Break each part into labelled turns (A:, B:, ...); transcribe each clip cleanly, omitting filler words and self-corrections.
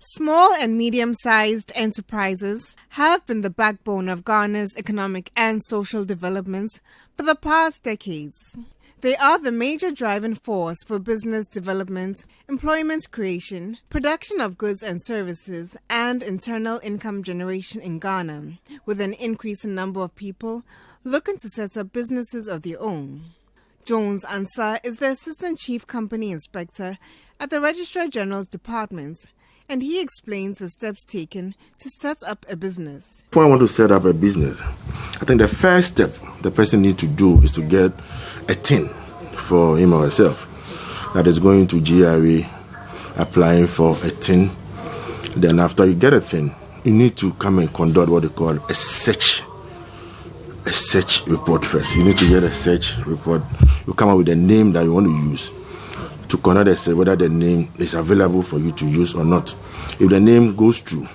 A: Small and medium-sized enterprises have been the backbone of Ghana's economic and social development for the past decades. They are the major driving force for business development, employment creation, production of goods and services, and internal income generation in Ghana, with an increasing number of people looking to set up businesses of their own. Jones Ansah is the Assistant Chief Company Inspector at the Registrar General's Department, and he explains the steps taken to set up a business.
B: If I want to set up a business, I think the first step the person needs to do is to get a tin for him or herself that is going to GRA, applying for a tin. Then after you get a tin, you need to come and conduct what they call a search report first. You need to get a search report. You come up with a name that you want to use to conduct a search, whether the name is available for you to use or not. If the name goes through,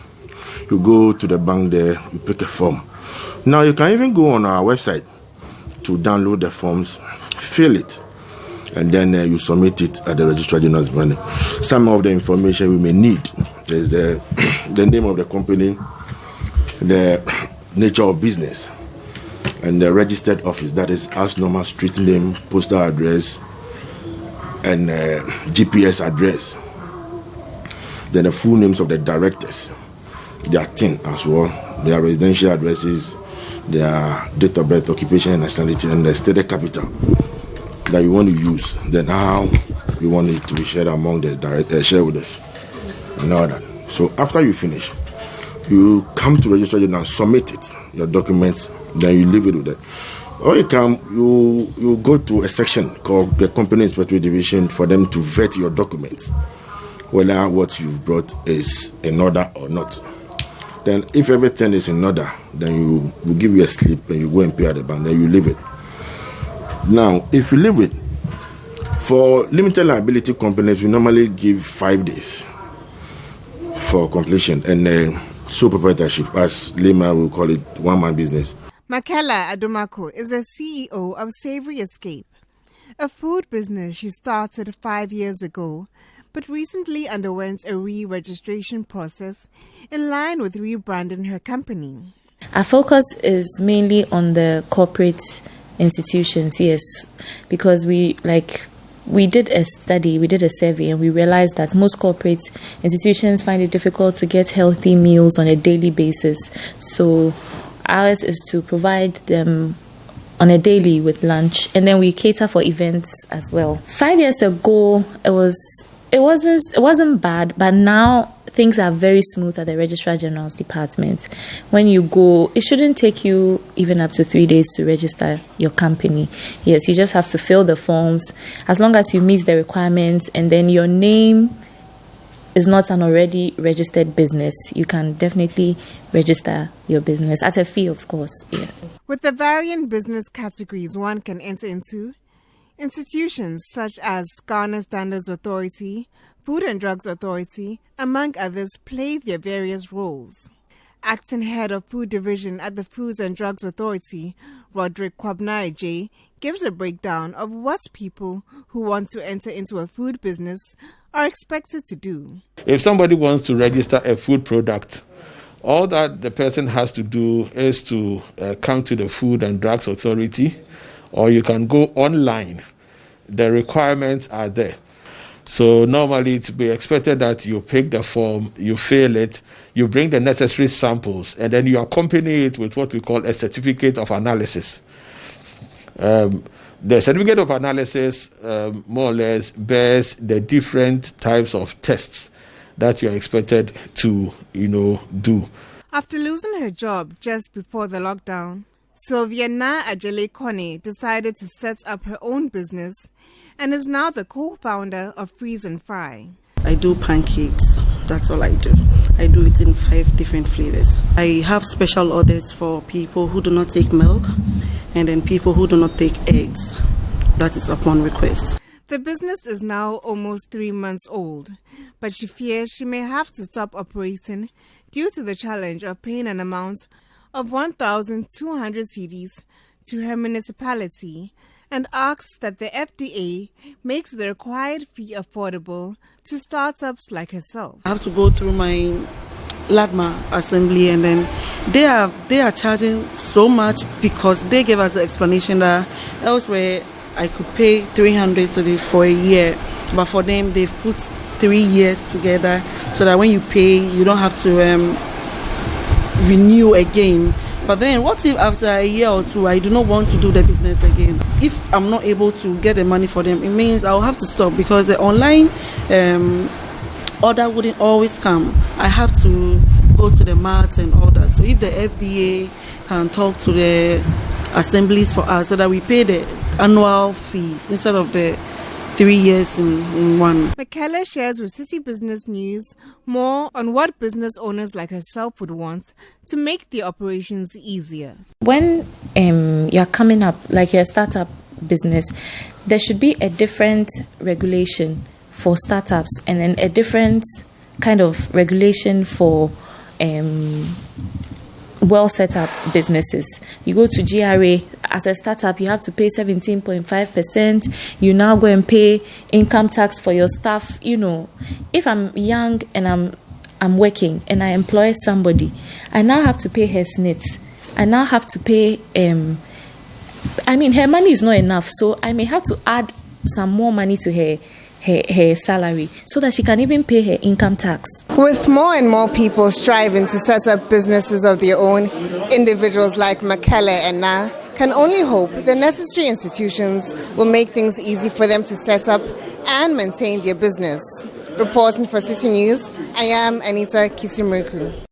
B: you go to the bank there, you pick a form. Now you can even go on our website to download the forms, fill it, and then you submit it at the Registrar General's bank. Some of the information we may need is the name of the company, the nature of business, and the registered office, that is house number, street name, postal address, and GPS address. Then the full names of the directors, their tin as well, their residential addresses, their date of birth, occupation, and nationality, and the stated capital that you want to use. Then how you want it to be shared among the direct shareholders and all that. So after you finish, you come to Registrar General and submit it, your documents, then you leave it with that. Or you go to a section called the Company Inspectorate Division for them to vet your documents, whether what you've brought is in order or not. Then if everything is in order, then you will give you a slip and you go and pay at the bank, then you leave it. Now, if you leave it, for limited liability companies, we normally give 5 days for completion, and sole proprietorship, as layman will call it, one-man business.
A: Makela Adomako is the CEO of Savory Escape, a food business she started 5 years ago, but recently underwent a re-registration process in line with rebranding her company.
C: Our focus is mainly on the corporate institutions, yes, because we did a study, we did a survey, and we realized that most corporate institutions find it difficult to get healthy meals on a daily basis. So ours is to provide them on a daily with lunch, and then we cater for events as well. 5 years ago, it wasn't bad, but now things are very smooth at the Registrar General's Department. When you go, it shouldn't take you even up to 3 days to register your company. Yes, you just have to fill the forms. As long as you meet the requirements and then your name is not an already registered business, you can definitely register your business at a fee, of course. Yes.
A: With the varying business categories one can enter into, institutions such as Ghana Standards Authority, Food and Drugs Authority, among others, play their various roles. Acting Head of Food Division at the Foods and Drugs Authority, Roderick Kwabnaeje, gives a breakdown of what people who want to enter into a food business are expected to do.
D: If somebody wants to register a food product, all that the person has to do is to come to the Food and Drugs Authority, or you can go online. The requirements are there. So normally it's be expected that you pick the form, you fill it, you bring the necessary samples, and then you accompany it with what we call a certificate of analysis. The certificate of analysis more or less bears the different types of tests that you're expected to, do.
A: After losing her job just before the lockdown, Sylvia Na Ajele Kone decided to set up her own business and is now the co-founder of Freeze and Fry.
E: I do pancakes. That's all I do. I do it in 5 different flavors. I have special orders for people who do not take milk and then people who do not take eggs. That is upon request.
A: The business is now almost 3 months old, but she fears she may have to stop operating due to the challenge of paying an amount of 1,200 cedis to her municipality and asks that the FDA makes the required fee affordable to startups like herself.
E: I have to go through my LADMA assembly, and then they are charging so much because they gave us the explanation that elsewhere I could pay 300 cedis for a year, but for them they've put 3 years together so that when you pay you don't have to renew again. But then what if after a year or two I do not want to do the business again? If I'm not able to get the money for them, it means I'll have to stop because the online order wouldn't always come. I have to go to the mart and all that. So if the FDA can talk to the assemblies for us so that we pay the annual fees instead of the 3 years in one.
A: Makele shares with Citi Business News more on what business owners like herself would want to make the operations easier.
C: When you're coming up, like your startup business, there should be a different regulation for startups and then a different kind of regulation for well set up businesses. You go to GRA as a startup, you have to pay 17.5%. You now go and pay income tax for your staff. You know, if I'm young and I'm working and I employ somebody, I now have to pay her SNIT. I now have to pay. Her money is not enough, so I may have to add some more money to her salary so that she can even pay her income tax.
A: With more and more people striving to set up businesses of their own, individuals like Makele and Na can only hope the necessary institutions will make things easy for them to set up and maintain their business. Reporting for Citi News, I am Anita Kisimurku.